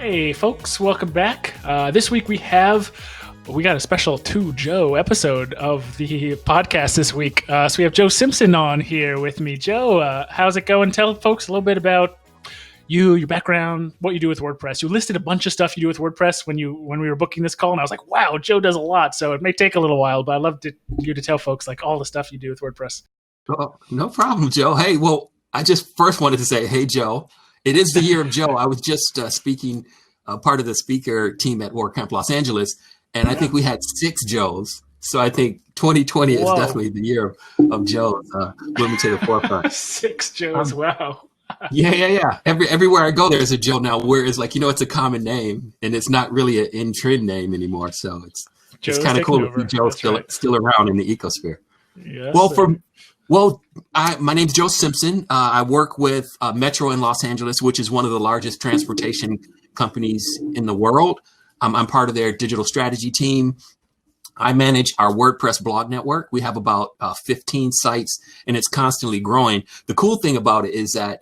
Hey folks, welcome back. This week we got a special To Joe episode of the podcast this week. So we have Joe Simpson on here with me. Joe, how's it going? Tell folks a little bit about you, your background, what you do with WordPress. You listed a bunch of stuff you do with WordPress when we were booking this call, and I was like, wow, Joe does a lot. So it may take a little while, but I'd love you to tell folks like all the stuff you do with WordPress. Oh, no problem, Joe. Hey, well, I just first wanted to say, hey, Joe. It is the year of Joe. I was just speaking, part of the speaker team at WordCamp Los Angeles, and I think we had 6 Joes. So I think 2020 is definitely the year of Joe moving to the forefront. 6 Joes, wow. Yeah. Everywhere I go, there's a Joe now. Whereas, it's a common name, and it's not really an in-trend name anymore. So it's kind of cool to see Joe still around in the ecosphere. Yes, my name's Joe Simpson. I work with Metro in Los Angeles, which is one of the largest transportation companies in the world. I'm part of their digital strategy team. I manage our WordPress blog network. We have about 15 sites, and it's constantly growing. The cool thing about it is that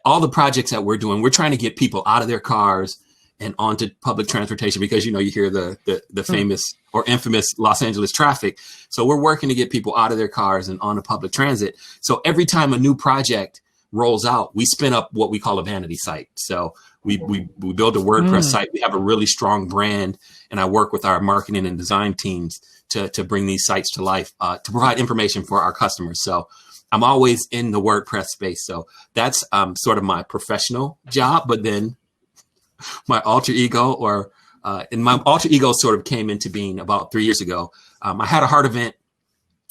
all the projects that we're doing, we're trying to get people out of their cars and onto public transportation because, you hear the famous or infamous Los Angeles traffic. So we're working to get people out of their cars and onto public transit. So every time a new project rolls out, we spin up what we call a vanity site. So we build a WordPress site. We have a really strong brand, and I work with our marketing and design teams to bring these sites to life, to provide information for our customers. So I'm always in the WordPress space. So that's sort of my professional job, but then my alter ego sort of came into being about 3 years ago. I had a heart event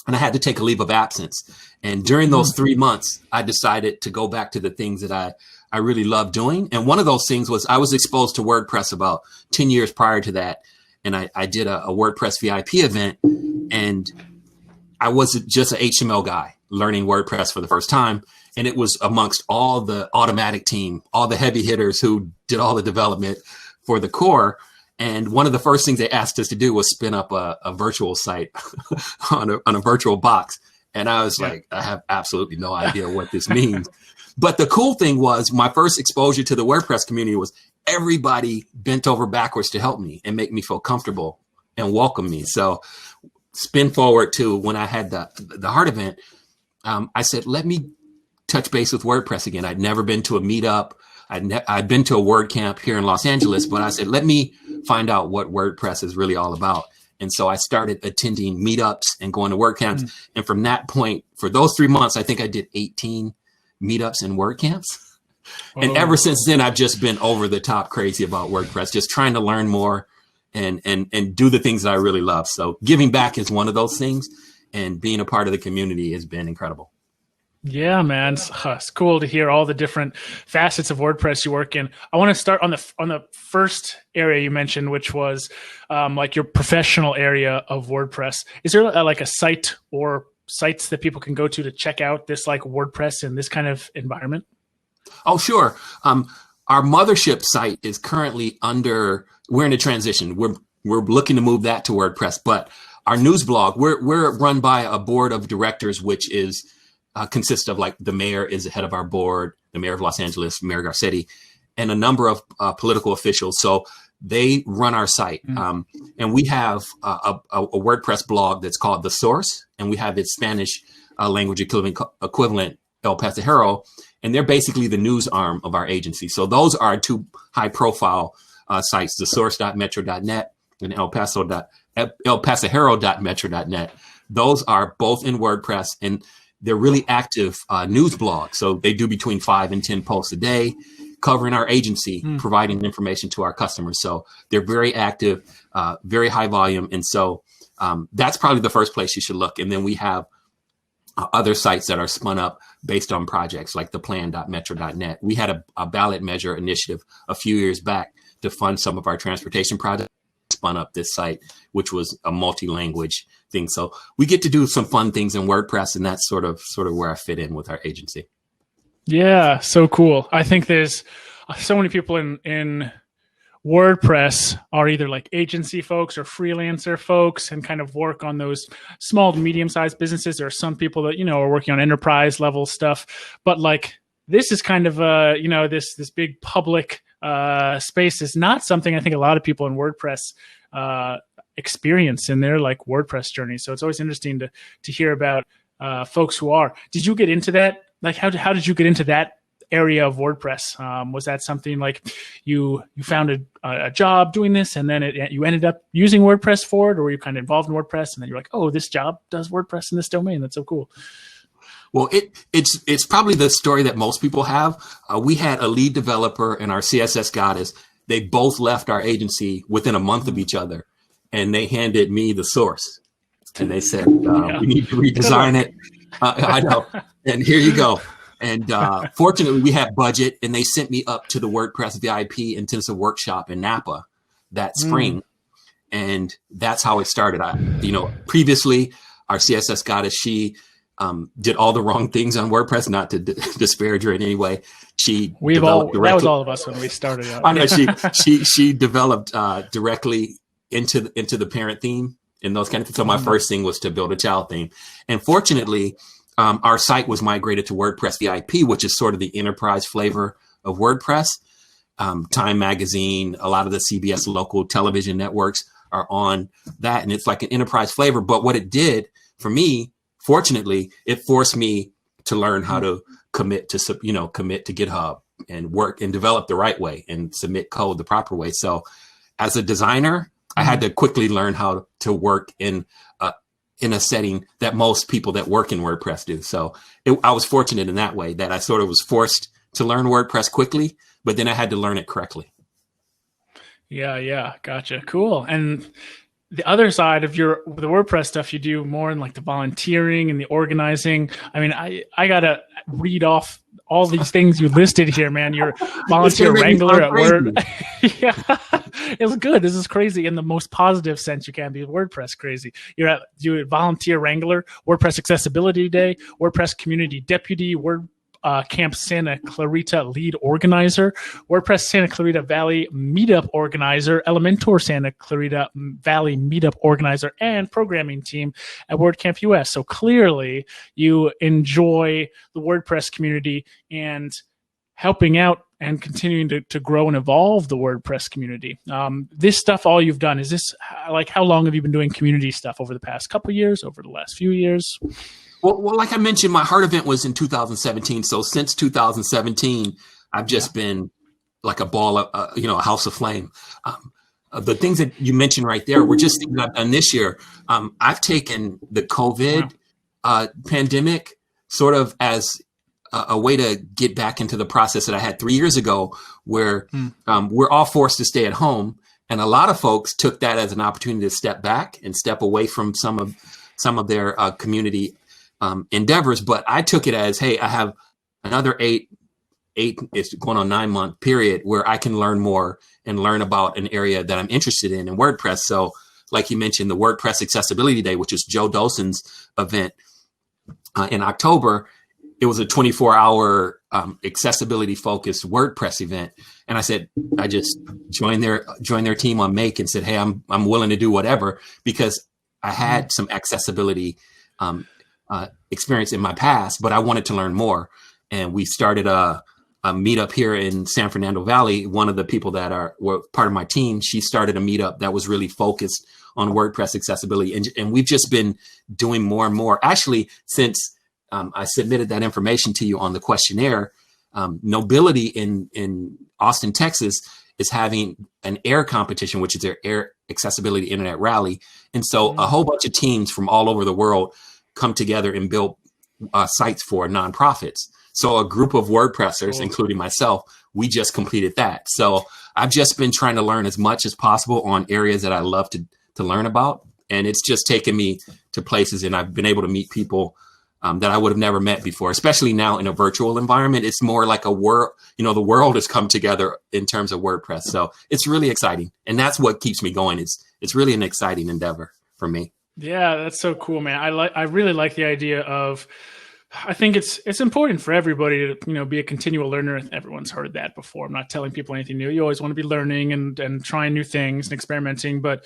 and I had to take a leave of absence. And during those 3 months, I decided to go back to the things that I really love doing. And one of those things was I was exposed to WordPress about 10 years prior to that. And I did a WordPress VIP event, and I was just an HTML guy learning WordPress for the first time. And it was amongst all the automatic team, all the heavy hitters who did all the development for the core. And one of the first things they asked us to do was spin up a virtual site on a virtual box. And I was like, I have absolutely no idea what this means. But the cool thing was my first exposure to the WordPress community was everybody bent over backwards to help me and make me feel comfortable and welcome me. So spin forward to when I had the heart event, I said, let me touch base with WordPress again. I'd never been to a meetup. I'd been to a WordCamp here in Los Angeles, but I said, let me find out what WordPress is really all about. And so I started attending meetups and going to WordCamps. And from that point, for those 3 months, I think I did 18 meetups and WordCamps. And ever since then, I've just been over the top crazy about WordPress, just trying to learn more and do the things that I really love. So giving back is one of those things, and being a part of the community has been incredible. Yeah, man, it's cool to hear all the different facets of WordPress you work in. I want to start on the first area you mentioned, which was like your professional area of WordPress. Is there like a site or sites that people can go to check out this like WordPress in this kind of environment? Oh, sure. Our mothership site is currently we're in a transition. We're looking to move that to WordPress, but our news blog, we're run by a board of directors, which is consists of like the mayor is the head of our board, the mayor of Los Angeles, Mayor Garcetti, and a number of political officials. So they run our site. And we have a WordPress blog that's called The Source, and we have its Spanish language equivalent, El Pasajero, and they're basically the news arm of our agency. So those are 2 high-profile sites, thesource.metro.net and elpasajero.metro.net. Those are both in WordPress, and they're really active news blogs. So they do between 5 and 10 posts a day covering our agency, providing information to our customers. So they're very active, very high volume. And so that's probably the first place you should look. And then we have other sites that are spun up based on projects like theplan.metro.net. We had a ballot measure initiative a few years back to fund some of our transportation projects. Spun up this site, which was a multi-language thing. So we get to do some fun things in WordPress, and that's sort of where I fit in with our agency. Yeah, so cool. I think there's so many people in WordPress are either like agency folks or freelancer folks and kind of work on those small to medium-sized businesses. There are some people that, are working on enterprise level stuff, but like this is kind of this big public space is not something I think a lot of people in WordPress experience in their like WordPress journey. So it's always interesting to hear about folks who are. Did you get into that? Like, how did you get into that area of WordPress? Was that something like you found a job doing this, and then you ended up using WordPress for it, or were you kind of involved in WordPress, and then you're like, oh, this job does WordPress in this domain? That's so cool. Well, it's probably the story that most people have. We had a lead developer and our CSS goddess. They both left our agency within a month of each other, and they handed me the source. And they said, we need to redesign it. I know. And here you go. And fortunately, we had budget, and they sent me up to the WordPress VIP intensive workshop in Napa that spring. And that's how it started. Previously, our CSS goddess, she did all the wrong things on WordPress, not to disparage her in any way. That was all of us when we started out. I know she developed directly into the parent theme and those kind of things. So my first thing was to build a child theme. And fortunately, our site was migrated to WordPress VIP, which is sort of the enterprise flavor of WordPress. Time Magazine, a lot of the CBS local television networks are on that. And it's like an enterprise flavor. But what it did for me, fortunately, it forced me to learn how to commit to GitHub and work and develop the right way and submit code the proper way. So as a designer, I had to quickly learn how to work in a setting that most people that work in WordPress do. So I was fortunate in that way that I sort of was forced to learn WordPress quickly, but then I had to learn it correctly. Yeah. Gotcha. Cool. And the other side of the WordPress stuff, you do more in like the volunteering and the organizing. I mean, I got to read off all these things you listed here, man. You're volunteer wrangler at Word. Yeah, it's good. This is crazy in the most positive sense you can be. WordPress crazy. You're volunteer wrangler, WordPress accessibility day, WordPress community deputy, WordCamp Santa Clarita lead organizer, WordPress Santa Clarita Valley meetup organizer, Elementor Santa Clarita Valley meetup organizer, and programming team at WordCamp US. So clearly you enjoy the WordPress community and helping out and continuing to grow and evolve the WordPress community. This stuff, all you've done, is this like, how long have you been doing community stuff? Over the past couple of years, over the last few years? Well, like I mentioned, my heart event was in 2017. So since 2017, I've just been like a ball of, a house of flame. The things that you mentioned right there were just things I've done this year. I've taken the COVID pandemic sort of as a way to get back into the process that I had 3 years ago, where we're all forced to stay at home. And a lot of folks took that as an opportunity to step back and step away from some of their community endeavors. But I took it as, hey, I have another eight, it's going on 9 month period where I can learn more and learn about an area that I'm interested in WordPress. So like you mentioned, the WordPress Accessibility Day, which is Joe Dawson's event in October, it was a 24-hour accessibility focused WordPress event. And I said, I just joined their team on Make and said, hey, I'm willing to do whatever, because I had some accessibility experience in my past, but I wanted to learn more. And we started a meetup here in San Fernando Valley. One of the people that were part of my team, she started a meetup that was really focused on WordPress accessibility. And we've just been doing more and more. Actually, since I submitted that information to you on the questionnaire, Nobility in Austin, Texas is having an AIR competition, which is their AIR Accessibility Internet Rally. And so a whole bunch of teams from all over the world come together and build sites for nonprofits. So a group of WordPressers, including myself, we just completed that. So I've just been trying to learn as much as possible on areas that I love to learn about. And it's just taken me to places, and I've been able to meet people that I would have never met before, especially now in a virtual environment. It's more like a world, the world has come together in terms of WordPress. So it's really exciting. And that's what keeps me going. It's really an exciting endeavor for me. Yeah, that's so cool, man. I really like the idea of, I think it's important for everybody to, be a continual learner. Everyone's heard that before. I'm not telling people anything new. You always want to be learning and trying new things and experimenting. But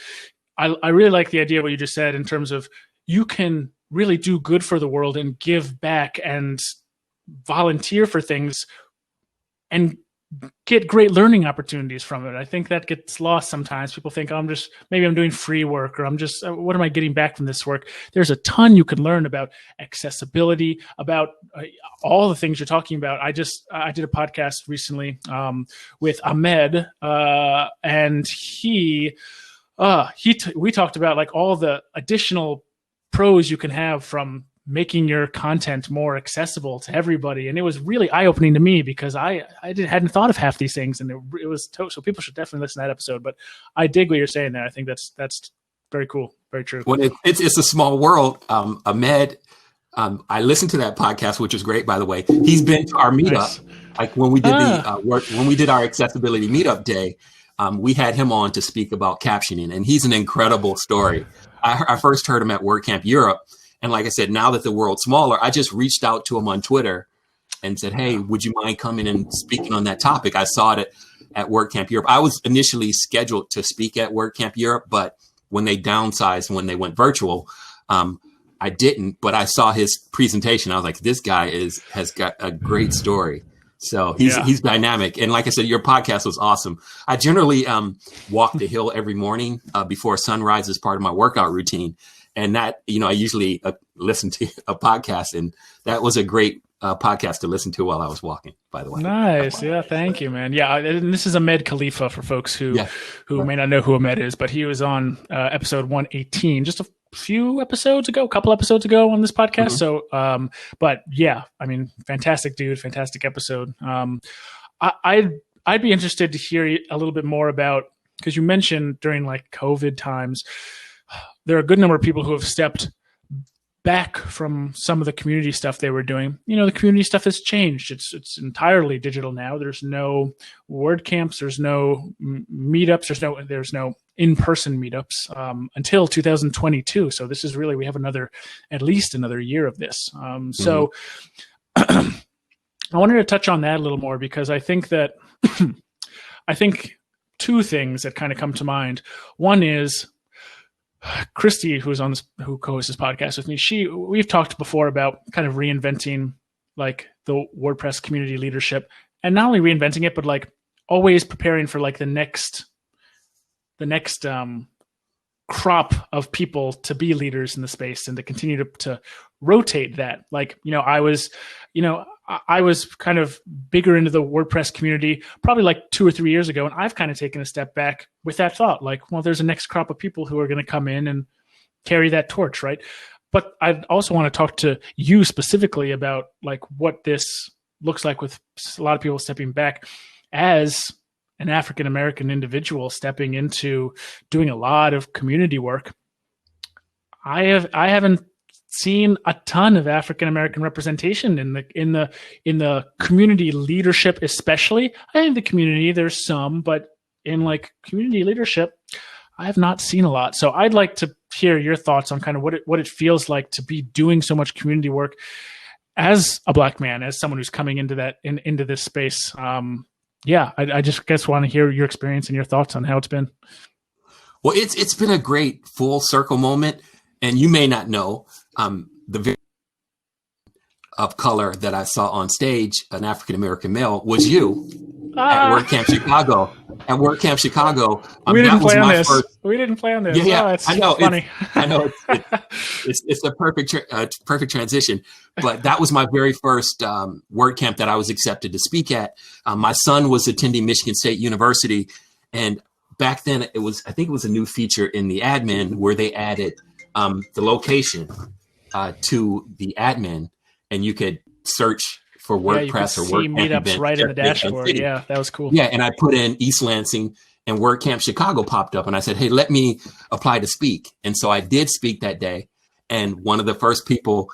I really like the idea of what you just said in terms of you can really do good for the world and give back and volunteer for things and get great learning opportunities from it. I think that gets lost sometimes. People think, oh, maybe I'm doing free work, or what am I getting back from this work? There's a ton you can learn about accessibility, about all the things you're talking about. I did a podcast recently with Ahmed, and we talked about like all the additional pros you can have from making your content more accessible to everybody. And it was really eye-opening to me because I hadn't thought of half these things, and it was so people should definitely listen to that episode. But I dig what you're saying there. I think that's very cool. Very true. Well, it's a small world. Ahmed, I listened to that podcast, which was great, by the way. He's been to our meetup. Nice. Like when we did when we did our accessibility meetup day, we had him on to speak about captioning, and he's an incredible story. I first heard him at WordCamp Europe. And like I said, now that the world's smaller, I just reached out to him on Twitter and said, hey, would you mind coming and speaking on that topic? I saw it at WordCamp Europe. I was initially scheduled to speak at WordCamp Europe, but when they downsized, when they went virtual, I didn't. But I saw his presentation. I was like, this guy has got a great story. So he's dynamic. And like I said, your podcast was awesome. I generally walk the hill every morning before sunrise as part of my workout routine. And that, I usually listen to a podcast, and that was a great podcast to listen to while I was walking, by the way. Nice. Yeah. Thank you, man. Yeah. And this is Ahmed Khalifa for folks who may not know who Ahmed is, but he was on episode 118, just a couple episodes ago on this podcast. Mm-hmm. So, but yeah, I mean, fantastic dude, fantastic episode. I'd be interested to hear a little bit more about, because you mentioned during like COVID times, there are a good number of people who have stepped back from some of the community stuff they were doing. The community stuff has changed. It's entirely digital now. There's no WordCamps. There's no meetups. There's no in-person meetups until 2022. So this is really, we have at least another year of this. So I wanted to touch on that a little more, because I think that two things that kind of come to mind. One is Christy, who co-hosts this podcast with me. We've talked before about kind of reinventing like the WordPress community leadership, and not only reinventing it, but like always preparing for like the next crop of people to be leaders in the space, and to continue to rotate that. Like, I was kind of bigger into the WordPress community probably like 2 or 3 years ago. And I've kind of taken a step back with that thought, like, well, there's a next crop of people who are going to come in and carry that torch. Right. But I also want to talk to you specifically about like what this looks like with a lot of people stepping back as an African-American individual stepping into doing a lot of community work. I haven't seen a ton of African-American representation in the community leadership, especially. I think the community, there's some, but in like community leadership, I have not seen a lot. So I'd like to hear your thoughts on kind of what it feels like to be doing so much community work as a Black man, as someone who's coming into this space. I just guess want to hear your experience and your thoughts on how it's been. Well, it's been a great full circle moment. And you may not know, the video of color that I saw on stage, an African-American male, was you at WordCamp Chicago. At WordCamp Chicago. We didn't plan this. We didn't plan this. Yeah, I know. Funny. I know. It's a perfect transition. But that was my very first WordCamp that I was accepted to speak at. My son was attending Michigan State University. And back then, I think it was a new feature in the admin where they added the location to the admin, and you could search for WordPress or WordCamp meetups right in the dashboard. Yeah, that was cool. Yeah, and I put in East Lansing, and WordCamp Chicago popped up, and I said, hey, let me apply to speak. And so I did speak that day, and one of the first people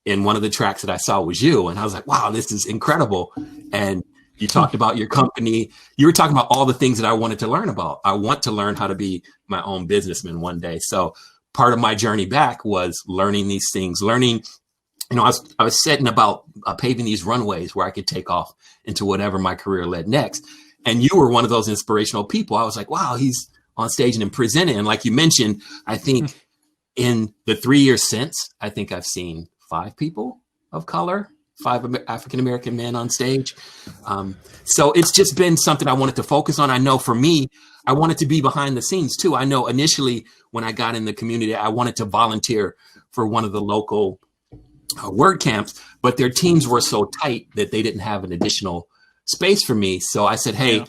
in one of the tracks that I saw was you, and I was like, wow, this is incredible. And you talked about your company. You were talking about all the things that I wanted to learn about. I want to learn how to be my own businessman one day. So part of my journey back was learning these things, I was setting about paving these runways where I could take off into whatever my career led next. And you were one of those inspirational people. I was like, wow, he's on stage and presenting. And like you mentioned, I think in the 3 years since, I think I've seen 5 people of color African American men on stage. So it's just been something I wanted to focus on. I know for me, I wanted to be behind the scenes too. I know initially when I got in the community, I wanted to volunteer for one of the local WordCamps, but their teams were so tight that they didn't have an additional space for me. So I said, hey,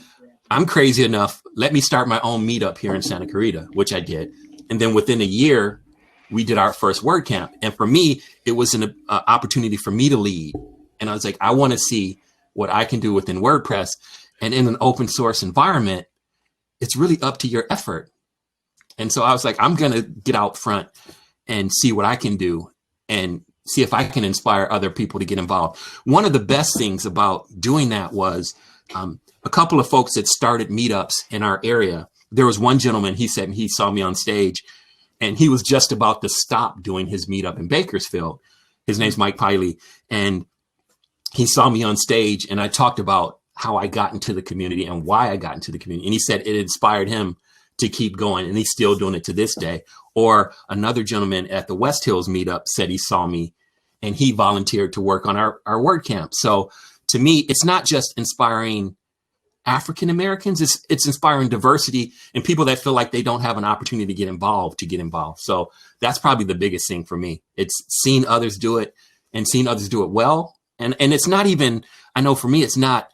I'm crazy enough. Let me start my own meetup here in Santa Clarita, which I did. And then within a year, we did our first WordCamp. And for me, it was an opportunity for me to lead. And I was like, I want to see what I can do within WordPress. And in an open source environment, it's really up to your effort. And so I was like, I'm going to get out front and see what I can do and see if I can inspire other people to get involved. One of the best things about doing that was a couple of folks that started meetups in our area. There was one gentleman, he said he saw me on stage and he was just about to stop doing his meetup in Bakersfield. His name's Mike Piley. And he saw me on stage and I talked about how I got into the community and why I got into the community. And he said it inspired him to keep going, and he's still doing it to this day. Or another gentleman at the West Hills meetup said he saw me and he volunteered to work on our WordCamp. So to me, it's not just inspiring African Americans, it's inspiring diversity and people that feel like they don't have an opportunity to get involved. So that's probably the biggest thing for me. It's seeing others do it and seeing others do it well. And it's not even, I know for me, it's not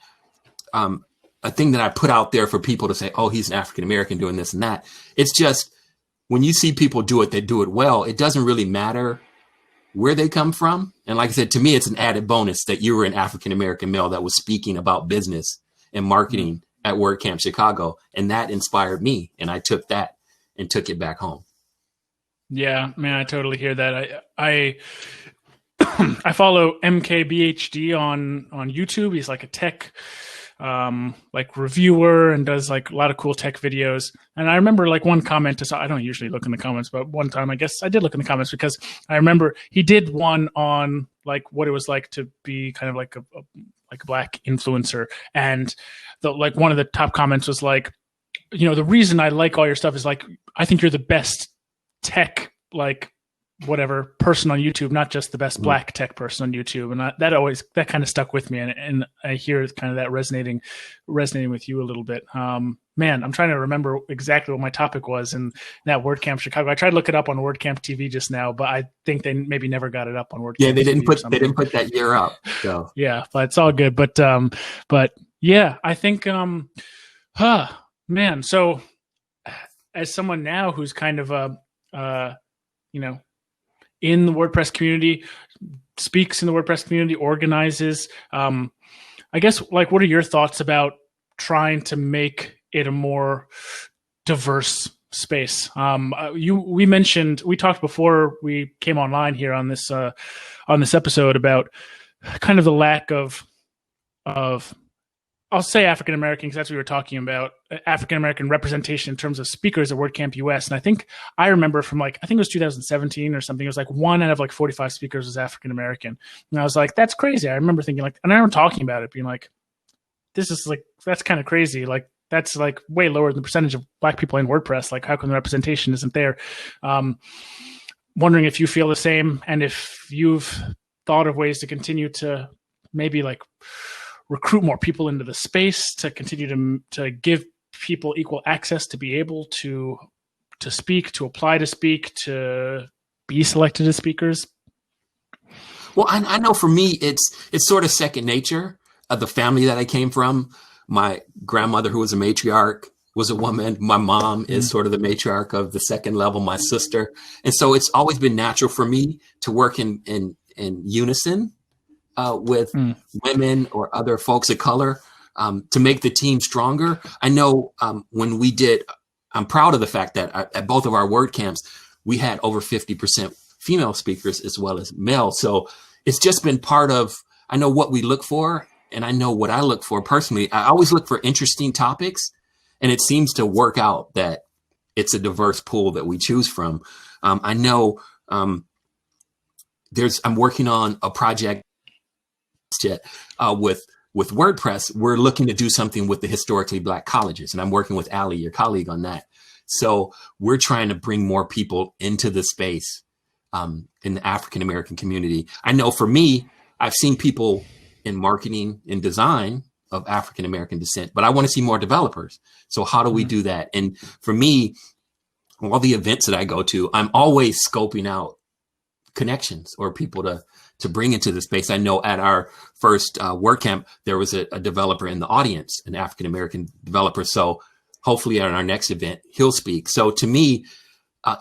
a thing that I put out there for people to say, oh, he's an African American doing this and that. It's just when you see people do it, they do it well. It doesn't really matter where they come from. And like I said, to me, it's an added bonus that you were an African American male that was speaking about business and marketing at WordCamp Chicago. And that inspired me. And I took that and took it back home. Yeah, man, I totally hear that. I follow MKBHD on YouTube. He's like a tech like reviewer and does like a lot of cool tech videos. And I remember like one comment, I don't usually look in the comments, but one time I guess I did look in the comments because I remember he did one on like what it was like to be kind of like a Black influencer. And like one of the top comments was like, you know, the reason I like all your stuff is like, I think you're the best tech, like whatever person on YouTube, not just the best Black tech person on YouTube. And that kind of stuck with me. And I hear kind of that resonating with you a little bit. Man, I'm trying to remember exactly what my topic was in that WordCamp Chicago. I tried to look it up on WordCamp TV just now, but I think they maybe never got it up on WordCamp. Yeah, they didn't put that year up. So yeah, but it's all good. But yeah, I think man. So as someone now who's kind of you know, in the WordPress community, speaks in the WordPress community, organizes. I guess, like, what are your thoughts about trying to make it a more diverse space? We talked before we came online here on this episode about kind of the lack of I'll say African American because that's what we were talking about, African American representation in terms of speakers at WordCamp US. And I think I remember from I think it was 2017 or something, it was like 1 out of like 45 speakers was African American. And I was like, that's crazy. I remember thinking and I remember talking about it being like, this is like, that's kind of crazy. Like, that's like way lower than the percentage of Black people in WordPress. Like, how come the representation isn't there? Wondering if you feel the same and if you've thought of ways to continue to maybe like recruit more people into the space, to continue to give people equal access to be able to speak, to apply to speak, to be selected as speakers? Well, I know for me, it's sort of second nature. The family that I came from, my grandmother, who was a matriarch, was a woman. My mom is sort of the matriarch of the second level, my sister. And so it's always been natural for me to work in unison with women or other folks of color to make the team stronger. I know when I'm proud of the fact that at both of our WordCamps, we had over 50% female speakers as well as male. So it's just been part of, I know what we look for and I know what I look for personally. I always look for interesting topics, and it seems to work out that it's a diverse pool that we choose from. I know I'm working on a project with WordPress. We're looking to do something with the historically Black colleges, and I'm working with Ali, your colleague, on that. So we're trying to bring more people into the space in the African American community. I know for me, I've seen people in marketing and design of African American descent, but I want to see more developers. So how do we do that? And for me, all the events that I go to, I'm always scoping out connections or people to bring into the space. I know at our first WordCamp, there was a developer in the audience, an African American developer. So hopefully at our next event, he'll speak. So to me,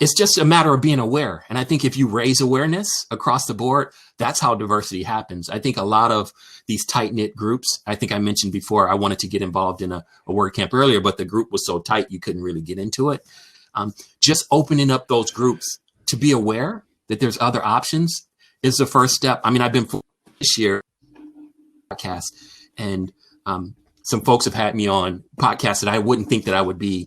it's just a matter of being aware. And I think if you raise awareness across the board, that's how diversity happens. I think a lot of these tight-knit groups, I think I mentioned before, I wanted to get involved in a WordCamp earlier, but the group was so tight, you couldn't really get into it. Just opening up those groups to be aware that there's other options is the first step. I mean, I've been this year podcast, and some folks have had me on podcasts that I wouldn't think that I would be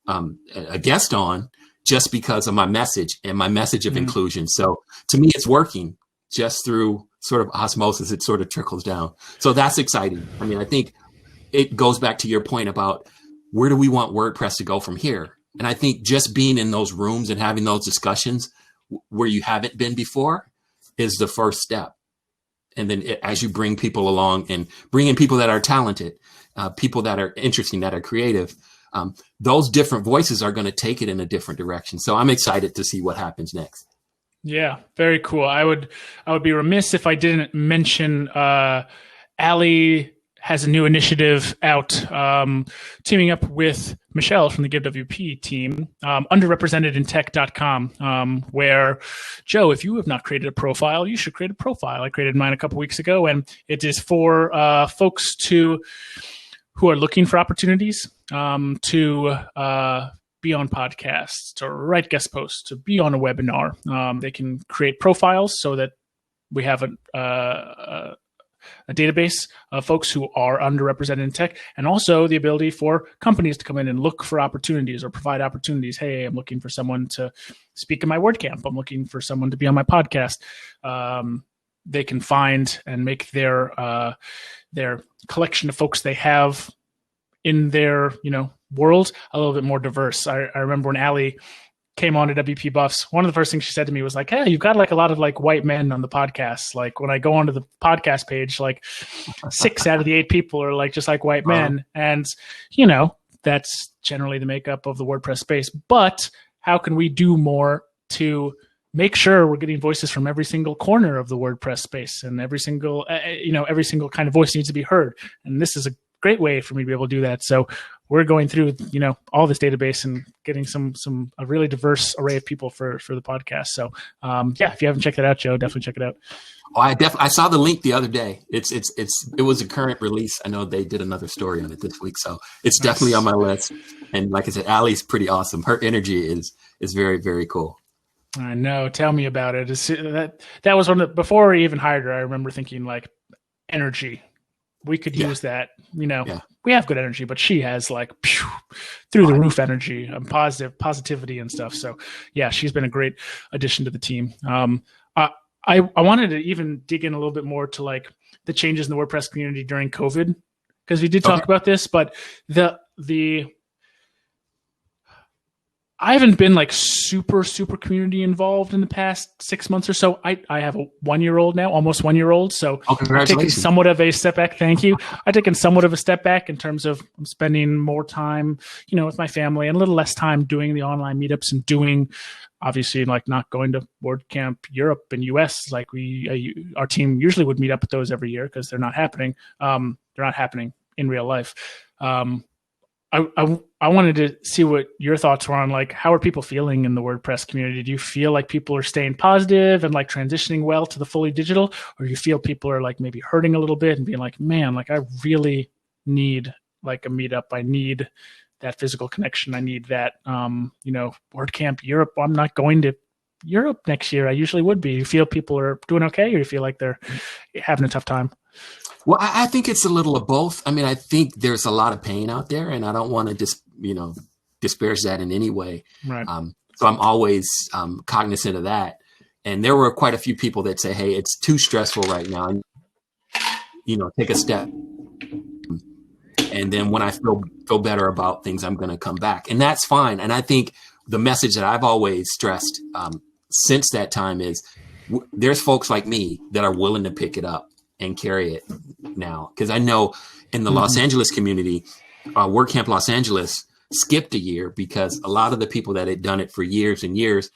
a guest on, just because of my message and my message of inclusion. So to me, it's working just through sort of osmosis. It sort of trickles down. So that's exciting. I mean, I think it goes back to your point about where do we want WordPress to go from here? And I think just being in those rooms and having those discussions where you haven't been before is the first step. And then as you bring people along and bring in people that are talented, people that are interesting, that are creative, those different voices are going to take it in a different direction. So I'm excited to see what happens next. Yeah, very cool. I would be remiss if I didn't mention Ali has a new initiative out, teaming up with Michelle from the GiveWP team, underrepresentedintech.com, where, Joe, if you have not created a profile, you should create a profile. I created mine a couple weeks ago, and it is for folks who are looking for opportunities to be on podcasts, to write guest posts, to be on a webinar. They can create profiles so that we have a database of folks who are underrepresented in tech, and also the ability for companies to come in and look for opportunities or provide opportunities. Hey, I'm looking for someone to speak in my WordCamp. I'm looking for someone to be on my podcast. They can find and make their collection of folks they have in their world a little bit more diverse. I remember when Ali came on to WP Buffs, one of the first things she said to me was like, hey, you've got like a lot of like white men on the podcast. Like when I go onto the podcast page, like 6 out of the 8 people are like just like white men. And, that's generally the makeup of the WordPress space. But how can we do more to make sure we're getting voices from every single corner of the WordPress space, and every single kind of voice needs to be heard. And this is a great way for me to be able to do that. So we're going through, all this database and getting a really diverse array of people for the podcast. So if you haven't checked that out, Joe, definitely check it out. Oh, I saw the link the other day. It was a current release. I know they did another story on it this week, so it's definitely on my list. And like I said, Ali's pretty awesome. Her energy is very, very cool. I know. Tell me about it. That was one that before we even hired her, I remember thinking like energy. We could use that, We have good energy, but she has like through the roof energy and positivity and stuff. So yeah, she's been a great addition to the team. I wanted to even dig in a little bit more to like the changes in the WordPress community during COVID, because we did talk about this, but I haven't been like super community involved in the past 6 months or so. I have a 1-year-old now, almost 1-year-old. So I've taken somewhat of a step back. Thank you. I've taken somewhat of a step back in terms of I'm spending more time, with my family, and a little less time doing the online meetups and doing, obviously, like not going to WordCamp Europe and US. Like our team usually would meet up at those every year because they're not happening. They're not happening in real life. I wanted to see what your thoughts were on, like, how are people feeling in the WordPress community? Do you feel like people are staying positive and like transitioning well to the fully digital, or do you feel people are like maybe hurting a little bit and being like, man, like I really need like a meetup. I need that physical connection. I need that, WordCamp Europe. I'm not going to Europe next year. I usually would be. You feel people are doing okay, or you feel like they're having a tough time? Well, I think it's a little of both. I mean, I think there's a lot of pain out there, and I don't want to disparage that in any way. Right. So I'm always cognizant of that. And there were quite a few people that say, hey, it's too stressful right now. And, take a step. And then when I feel better about things, I'm going to come back. And that's fine. And I think the message that I've always stressed since that time is there's folks like me that are willing to pick it up and carry it now. Because I know in the Los Angeles community, WordCamp Los Angeles skipped a year because a lot of the people that had done it for years and years,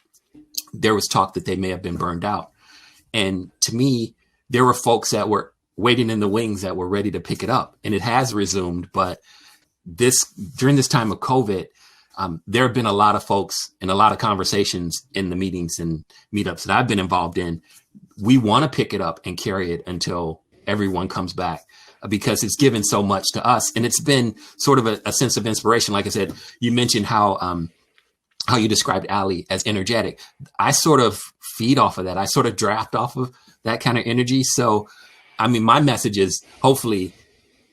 there was talk that they may have been burned out. And to me, there were folks that were waiting in the wings that were ready to pick it up. And it has resumed. But during this time of COVID, there have been a lot of folks and a lot of conversations in the meetings and meetups that I've been involved in. We want to pick it up and carry it until everyone comes back, because it's given so much to us. And it's been sort of a sense of inspiration. Like I said, you mentioned how you described Ali as energetic. I sort of feed off of that. I sort of draft off of that kind of energy. So, I mean, my message is hopefully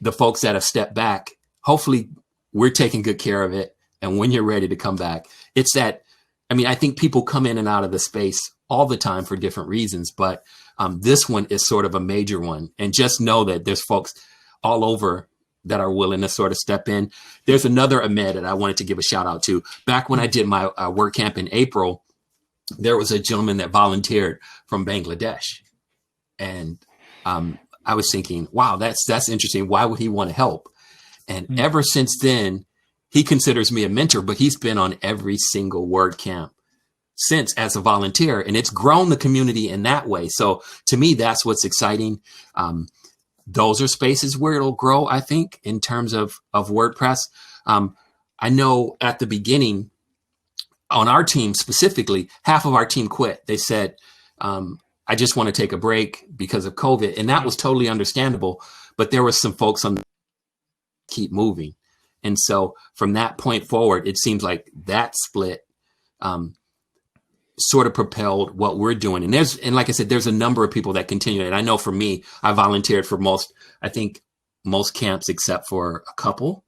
the folks that have stepped back, hopefully we're taking good care of it. And when you're ready to come back, it's that, I mean, I think people come in and out of the space all the time for different reasons, but this one is sort of a major one. And just know that there's folks all over that are willing to sort of step in. There's another Ahmed that I wanted to give a shout out to. Back when I did my WordCamp in April, there was a gentleman that volunteered from Bangladesh. And I was thinking, wow, that's interesting. Why would he want to help? And ever since then, he considers me a mentor, but he's been on every single WordCamp since as a volunteer, and it's grown the community in that way. So to me, that's what's exciting. Those are spaces where it'll grow, I think, in terms of WordPress. I know at the beginning on our team specifically, half of our team quit. They said, I just want to take a break because of COVID. And that was totally understandable. But there were some folks on the keep moving. And so from that point forward, it seems like that split sort of propelled what we're doing. And like I said, there's a number of people that continue. And I know for me, I volunteered for most camps except for a couple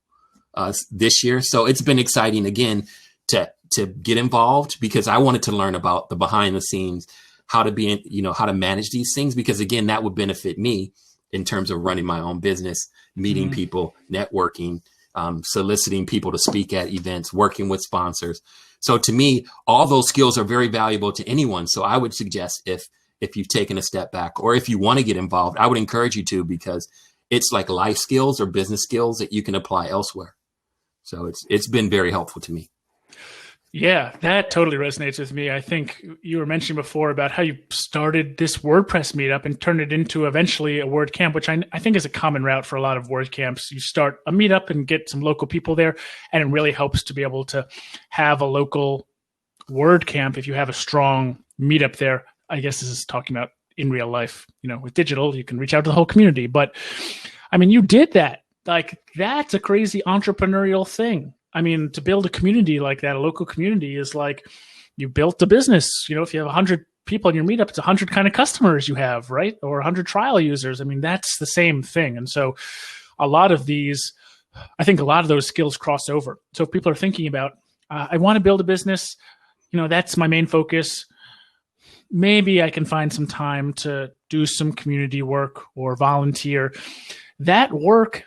this year. So it's been exciting again to get involved, because I wanted to learn about the behind the scenes, how to manage these things, because again, that would benefit me in terms of running my own business, meeting people, networking, soliciting people to speak at events, working with sponsors. So to me, all those skills are very valuable to anyone. So I would suggest if you've taken a step back, or if you want to get involved, I would encourage you to, because it's like life skills or business skills that you can apply elsewhere. So it's been very helpful to me. Yeah, that totally resonates with me. I think you were mentioning before about how you started this WordPress meetup and turned it into eventually a WordCamp, which I think is a common route for a lot of WordCamps. You start a meetup and get some local people there, and it really helps to be able to have a local WordCamp if you have a strong meetup there. I guess this is talking about in real life. With digital, you can reach out to the whole community. But, I mean, you did that. Like, that's a crazy entrepreneurial thing. I mean, to build a community like that, a local community, is like you built a business. If you have 100 people in your meetup, it's 100 kind of customers you have, right? Or 100 trial users. I mean, that's the same thing. And so I think a lot of those skills cross over. So if people are thinking about, I want to build a business, that's my main focus. Maybe I can find some time to do some community work or volunteer. That work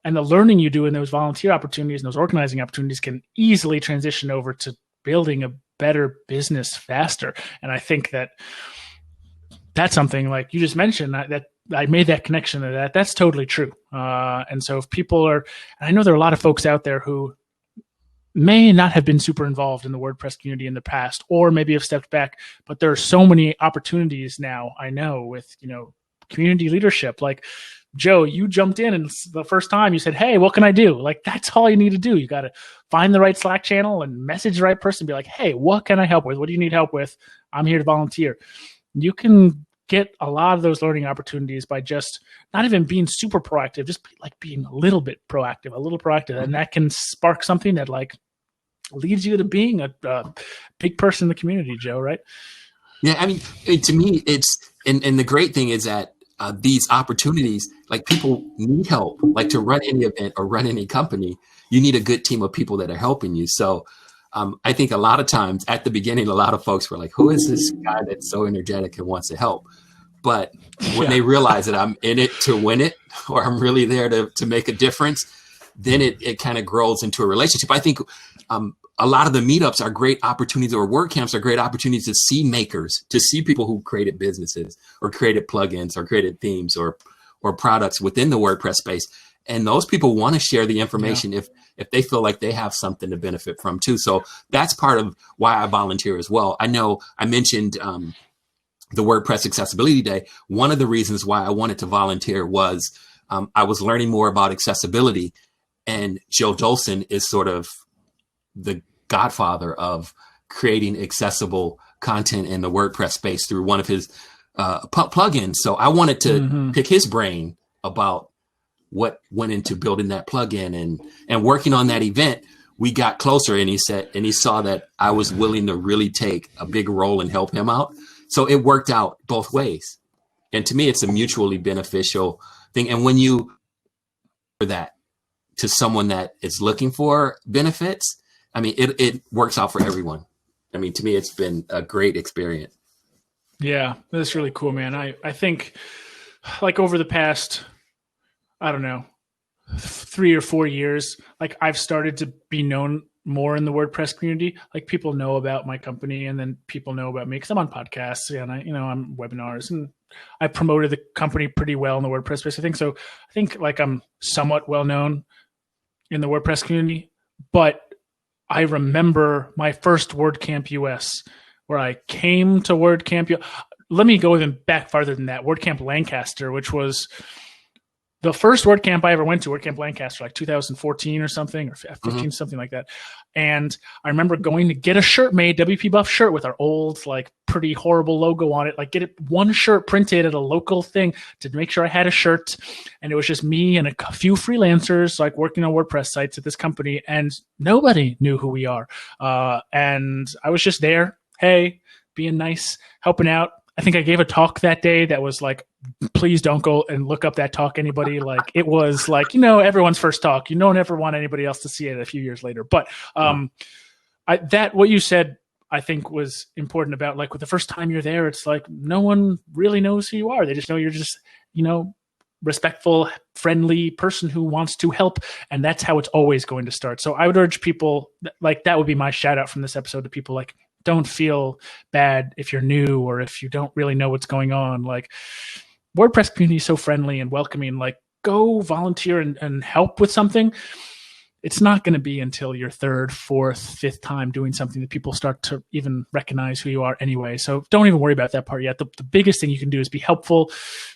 and the learning you do in those volunteer opportunities and those organizing opportunities can easily transition over to building a better business faster. And I think that's something, like you just mentioned, that I made that connection to that's totally true. And so if people and I know there are a lot of folks out there who may not have been super involved in the WordPress community in the past, or maybe have stepped back, but there are so many opportunities now, I know, with, community leadership. Like, Joe, you jumped in, and the first time you said, hey, what can I do? Like, that's all you need to do. You got to find the right Slack channel and message the right person. Be like, hey, what can I help with? What do you need help with? I'm here to volunteer. You can get a lot of those learning opportunities by just not even being super proactive, just being a little bit proactive, and that can spark something that leads you to being a big person in the community, Joe, right? Yeah, I mean, to me, it's and the great thing is that these opportunities, people need help, to run any event or run any company, you need a good team of people that are helping you. So I think a lot of times at the beginning, a lot of folks were like, who is this guy that's so energetic and wants to help? But when they realize that I'm in it to win it, or I'm really there to make a difference, then it kind of grows into a relationship. I think a lot of the meetups are great opportunities, or WordCamps are great opportunities to see makers, to see people who created businesses or created plugins or created themes or products within the WordPress space. And those people want to share the information if they feel like they have something to benefit from too. So that's part of why I volunteer as well. I know I mentioned the WordPress Accessibility Day. One of the reasons why I wanted to volunteer was I was learning more about accessibility, and Joe Dolson is sort of the godfather of creating accessible content in the WordPress space through one of his plugins. So I wanted to pick his brain about what went into building that plugin and working on that event. We got closer, and he saw that I was willing to really take a big role and help him out. So it worked out both ways. And to me, it's a mutually beneficial thing. And when you for that to someone that is looking for benefits, I mean, it works out for everyone. I mean, to me, it's been a great experience. Yeah, that's really cool, man. I think like over the past, I don't know, 3 or 4 years, like I've started to be known more in the WordPress community. Like people know about my company, and then people know about me because I'm on podcasts and I'm webinars, and I promoted the company pretty well in the WordPress space. I think like I'm somewhat well known in the WordPress community, but I remember my first WordCamp US where I came to WordCamp. Let me go even back farther than that. WordCamp Lancaster, which was the first WordCamp I ever went to, WordCamp Lancaster, like 2014 or something, or 15, something like that. And I remember going to get a shirt made, WP Buff shirt with our old, like pretty horrible logo on it, like get one shirt printed at a local thing to make sure I had a shirt. And it was just me and a few freelancers like working on WordPress sites at this company, and nobody knew who we are. And I was just there, hey, being nice, helping out. I think I gave a talk that day that was like, please don't go and look up that talk, anybody. Like it was like, everyone's first talk. You don't ever want anybody else to see it a few years later. But what you said, I think was important about like with the first time you're there, it's like no one really knows who you are. They just know you're just, respectful, friendly person who wants to help. And that's how it's always going to start. So I would urge people, like that would be my shout out from this episode to people, like, don't feel bad if you're new or if you don't really know what's going on. Like WordPress community is so friendly and welcoming. Like go volunteer and help with something. It's not going to be until your third, fourth, fifth time doing something that people start to even recognize who you are anyway. So don't even worry about that part yet. The biggest thing you can do is be helpful,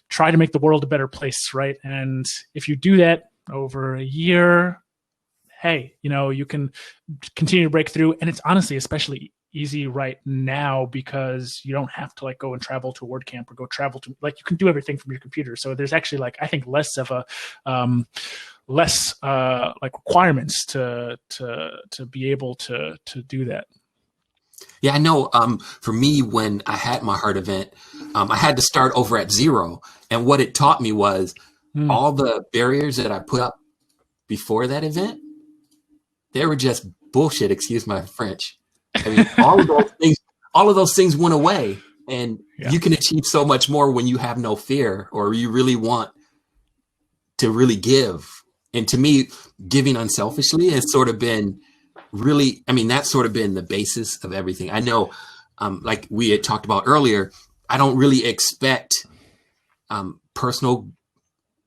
try to make the world a better place, right? And if you do that over a year, hey, you can continue to break through. And it's honestly especially easy right now because you don't have to like go and travel to a WordCamp or go travel to, like, you can do everything from your computer. So there's actually like, I think less of a like requirements to be able to do that. Yeah, I know. For me, when I had my heart event, I had to start over at zero. And what it taught me was all the barriers that I put up before that event, they were just bullshit. Excuse my French. I mean, all of those things went away, and you can achieve so much more when you have no fear or you really want to really give. And to me, giving unselfishly has sort of been that's sort of been the basis of everything. I know, like we had talked about earlier, I don't really expect personal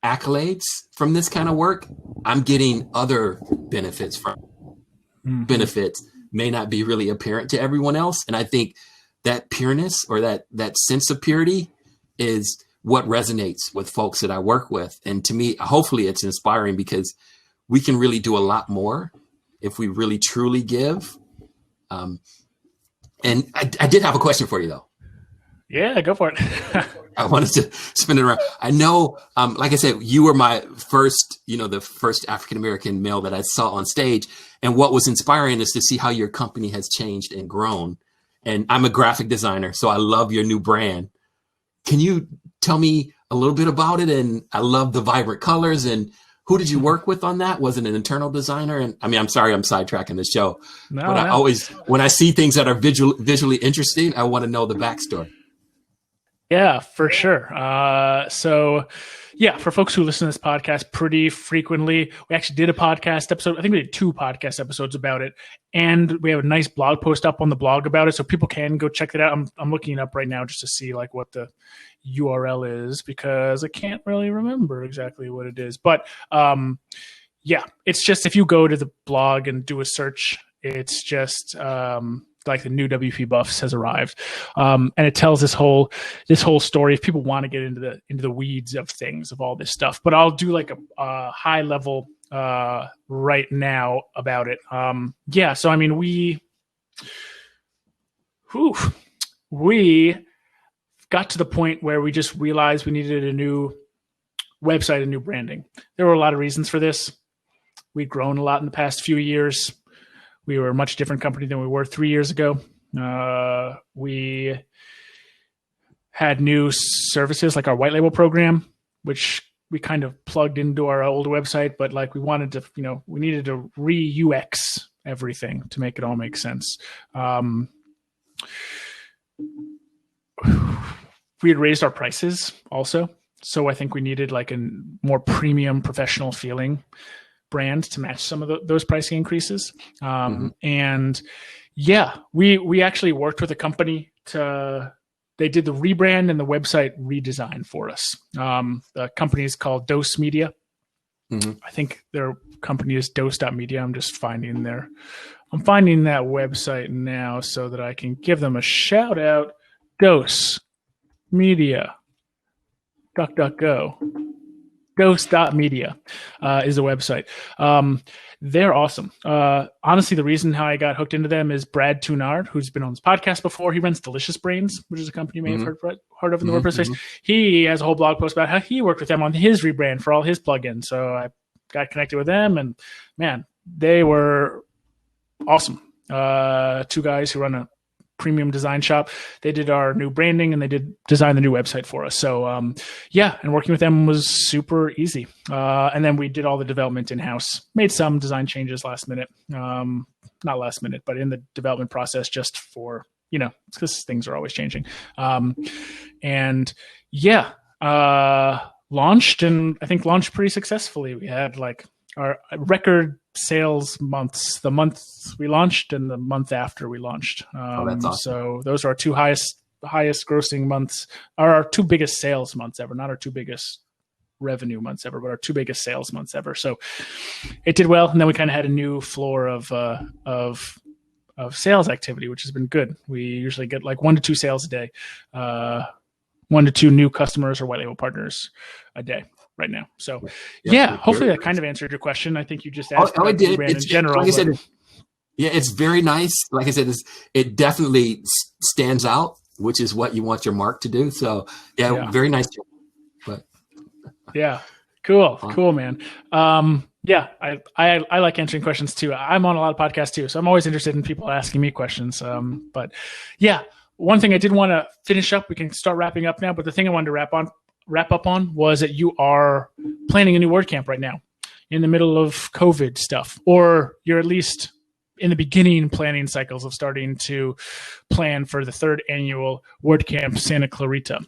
accolades from this kind of work. I'm getting other benefits from benefits may not be really apparent to everyone else. And I think that pureness or that sense of purity is what resonates with folks that I work with. And to me, hopefully it's inspiring because we can really do a lot more if we really truly give. And I did have a question for you though. Yeah, go for it. I wanted to spin it around. I know, like I said, you were my first, the first African-American male that I saw on stage. And what was inspiring is to see how your company has changed and grown. And I'm a graphic designer, so I love your new brand. Can you tell me a little bit about it? And I love the vibrant colors. And who did you work with on that? Was it an internal designer? And I mean, I'm sorry, I'm sidetracking the show. I always, when I see things that are visually interesting, I want to know the backstory. Yeah, for sure. So yeah, for folks who listen to this podcast pretty frequently, we actually did a podcast episode. I think we did 2 podcast episodes about it, and we have a nice blog post up on the blog about it, so people can go check it out. I'm looking it up right now just to see like what the URL is, because I can't really remember exactly what it is. But yeah, it's just if you go to the blog and do a search, it's just like the new WP Buffs has arrived, and it tells this whole story. If people want to get into the weeds of things, of all this stuff, but I'll do like a high level right now about it. Yeah, so I mean we got to the point where we just realized we needed a new website, a new branding. There were a lot of reasons for this. We'd grown a lot in the past few years. We were a much different company than we were 3 years ago. We had new services like our white label program, which we kind of plugged into our old website, but like we wanted to, we needed to re-UX everything to make it all make sense. We had raised our prices also. So I think we needed like a more premium professional feeling brand to match some of those pricing increases. And yeah, we actually worked with a company they did the rebrand and the website redesign for us. The company is called Dose Media. I think their company is dose.media. I'm finding that website now so that I can give them a shout out. Dose Media. DuckDuckGo. Ghost.media is the website. They're awesome. Honestly, the reason how I got hooked into them is Brad Tunard, who's been on this podcast before. He runs Delicious Brains, which is a company you may have heard of in the WordPress space. He has a whole blog post about how he worked with them on his rebrand for all his plugins. So I got connected with them, and man, they were awesome. 2 guys who run a premium design shop. They did our new branding and they did design the new website for us. So yeah, and working with them was super easy. And then we did all the development in-house, made some design changes last minute, not last minute, but in the development process, just for, because things are always changing. And yeah, launched, and I think launched pretty successfully. We had like our record sales months, the month we launched and the month after we launched. That's awesome. So those are our 2 highest grossing months, are our 2 biggest sales months ever, not our 2 biggest revenue months ever, but our 2 biggest sales months ever. So it did well. And then we kind of had a new floor of sales activity, which has been good. We usually get like 1 to 2 sales a day, 1 to 2 new customers or white label partners a day right now. So yeah, hopefully that kind of answered your question. I think you just asked about the brand in general. Like I said, yeah, it's very nice. Like I said, it definitely stands out, which is what you want your mark to do. So yeah. Very nice. But yeah, cool, man. Yeah, I like answering questions too. I'm on a lot of podcasts too, so I'm always interested in people asking me questions. But yeah, one thing I did want to finish up, we can start wrapping up now, but the thing I wanted to wrap up on was that you are planning a new WordCamp right now in the middle of COVID stuff, or you're at least in the beginning planning cycles of starting to plan for the 3rd annual WordCamp Santa Clarita.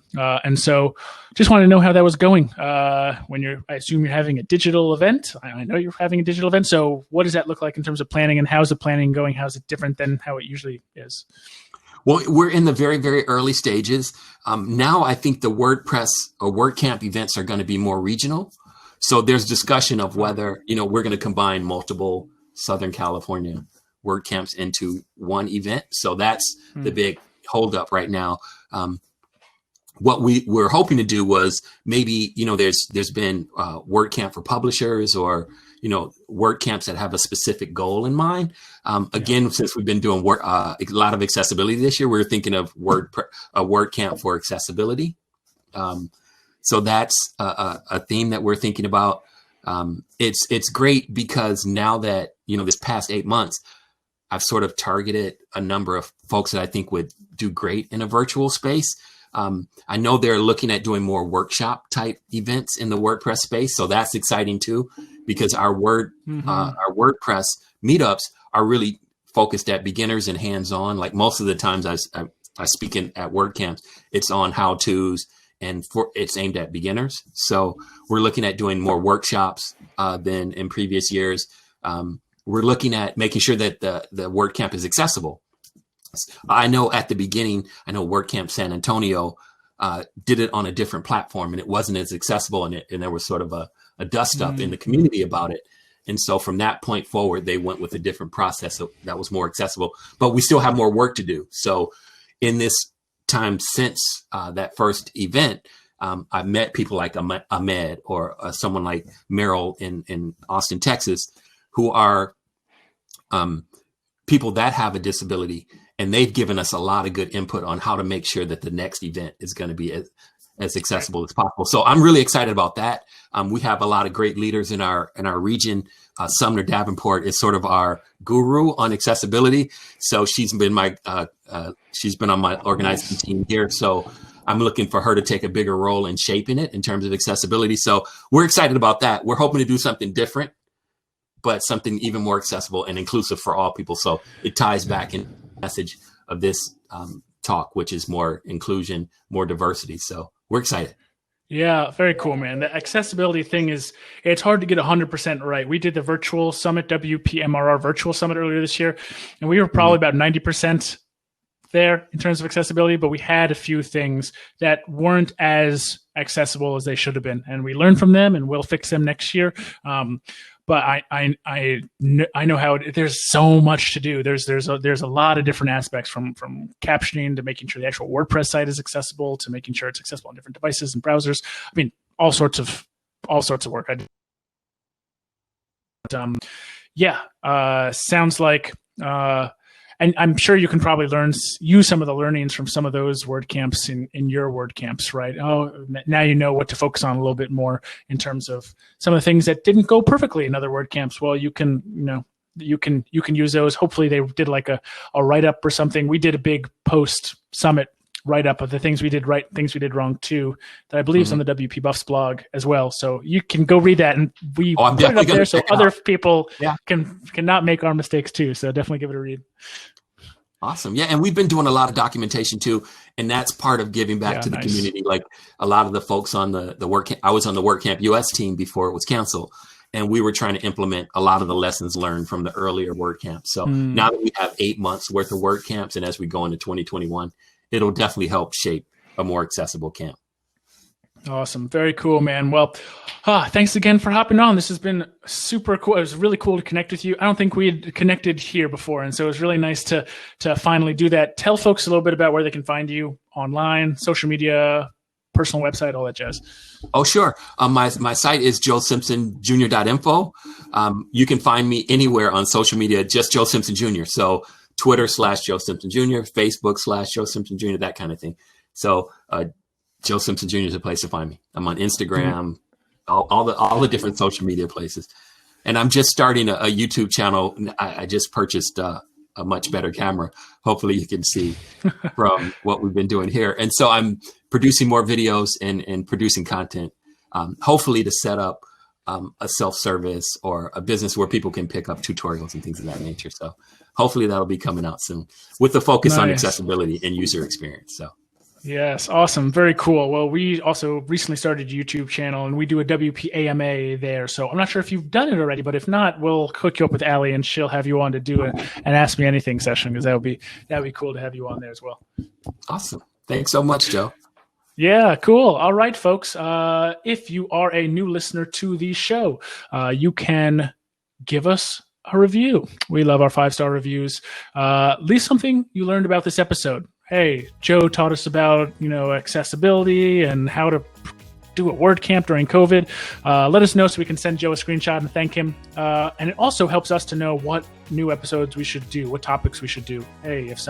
And so just want to know how that was going I assume you're having a digital event. I know you're having a digital event. So what does that look like in terms of planning, and how's the planning going? How's it different than how it usually is? Well, we're in the very, very early stages. Now I think the WordPress or WordCamp events are going to be more regional. So there's discussion of whether, we're going to combine multiple Southern California WordCamps into one event. So that's the big holdup right now. What we were hoping to do was maybe, there's been WordCamp for publishers or, WordCamps that have a specific goal in mind. Again, since we've been doing a lot of accessibility this year, we're thinking of a WordCamp for accessibility. So that's a theme that we're thinking about. It's great because now that, this past 8 months, I've sort of targeted a number of folks that I think would do great in a virtual space. I know they're looking at doing more workshop type events in the WordPress space. So that's exciting too, because our WordPress meetups are really focused at beginners and hands-on. Like most of the times I speak at WordCamps, it's on how-tos, and it's aimed at beginners. So we're looking at doing more workshops than in previous years. We're looking at making sure that the WordCamp is accessible. I know at the beginning, WordCamp San Antonio did it on a different platform, and it wasn't as accessible, and there was sort of a dust up in the community about it. And so from that point forward, they went with a different process that was more accessible, but we still have more work to do. So in this time since that first event, I've met people like Ahmed or someone like Merrill in Austin, Texas, who are people that have a disability, and they've given us a lot of good input on how to make sure that the next event is going to be as accessible as possible. So I'm really excited about that. We have a lot of great leaders in our region. Sumner Davenport is sort of our guru on accessibility. So she's been on my organizing team here. So I'm looking for her to take a bigger role in shaping it in terms of accessibility. So we're excited about that. We're hoping to do something different, but something even more accessible and inclusive for all people. So it ties back in the message of this talk, which is more inclusion, more diversity. So we're excited. Yeah, very cool, man. The accessibility thing it's hard to get 100% right. We did the virtual summit, WPMRR virtual summit earlier this year, and we were probably about 90% there in terms of accessibility, but we had a few things that weren't as accessible as they should have been. And we learned from them, and we'll fix them next year. But I know how there's so much to do. There's a lot of different aspects from captioning to making sure the actual WordPress site is accessible to making sure it's accessible on different devices and browsers. I mean, all sorts of work. Sounds like. And I'm sure you can probably use some of the learnings from some of those WordCamps in your WordCamps, right? Oh, now you know what to focus on a little bit more in terms of some of the things that didn't go perfectly in other WordCamps. Well, you can use those. Hopefully they did like a write-up or something. We did a big post-summit write-up of the things we did right, things we did wrong too, that I believe is on the WP Buffs blog as well. So you can go read that, and we put it up there so other people can not make our mistakes too. So definitely give it a read. Awesome. Yeah. And we've been doing a lot of documentation too. And that's part of giving back to the community. Like a lot of the folks on the WordCamp, I was on the WordCamp US team before it was canceled. And we were trying to implement a lot of the lessons learned from the earlier WordCamp. So now that we have 8 months worth of WordCamps, and as we go into 2021, it'll definitely help shape a more accessible camp. Awesome. Very cool, man. Well, thanks again for hopping on. This has been super cool. It was really cool to connect with you. I don't think we had connected here before, and so it was really nice to finally do that. Tell folks a little bit about where they can find you online, social media, personal website, all that jazz. Oh, sure. My site is joesimpson.info. You can find me anywhere on social media, just Joe Simpson Jr. So Twitter /Joe Simpson Jr., Facebook /Joe Simpson Jr., that kind of thing. So Joe Simpson Jr. is a place to find me. I'm on Instagram, all the different social media places. And I'm just starting a YouTube channel. I just purchased a much better camera. Hopefully you can see from what we've been doing here. And so I'm producing more videos and producing content, hopefully to set up a self-service or a business where people can pick up tutorials and things of that nature. So hopefully that'll be coming out soon with the focus on accessibility and user experience. So. Yes. Awesome. Very cool. Well, we also recently started a YouTube channel, and we do a WPAMA there. So I'm not sure if you've done it already, but if not, we'll hook you up with Allie, and she'll have you on to do an Ask Me Anything session, because that'd be cool to have you on there as well. Awesome. Thanks so much, Joe. Yeah, cool. All right, folks. If you are a new listener to the show, you can give us a review. We love our 5-star reviews. Leave something you learned about this episode. Hey, Joe taught us about, accessibility and how to do a WordCamp during COVID. Let us know so we can send Joe a screenshot and thank him. And it also helps us to know what new episodes we should do, what topics we should do. Hey, if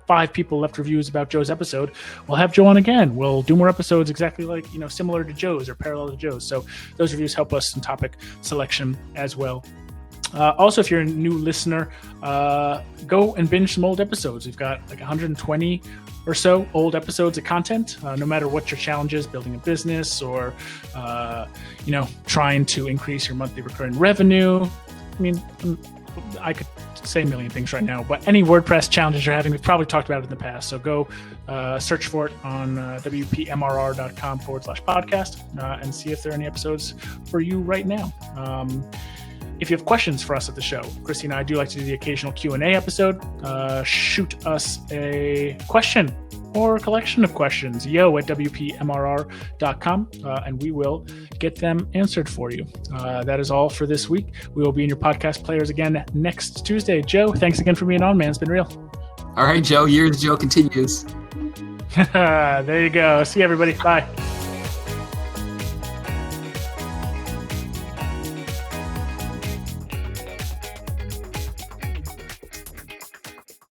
5 people left reviews about Joe's episode, we'll have Joe on again. We'll do more episodes exactly like, similar to Joe's or parallel to Joe's. So those reviews help us in topic selection as well. Also, if you're a new listener, go and binge some old episodes. We've got like 120 or so old episodes of content, no matter what your challenge is, building a business or, trying to increase your monthly recurring revenue. I mean, I could say a million things right now, but any WordPress challenges you're having, we've probably talked about it in the past. So go search for it on WPMRR.com/podcast and see if there are any episodes for you right now. If you have questions for us at the show, Christy and I do like to do the occasional Q&A episode. Shoot us a question or a collection of questions, yo@WPMRR.com, and we will get them answered for you. That is all for this week. We will be in your podcast players again next Tuesday. Joe, thanks again for being on, man. It's been real. All right, Joe. Years Joe continues. There you go. See you, everybody. Bye.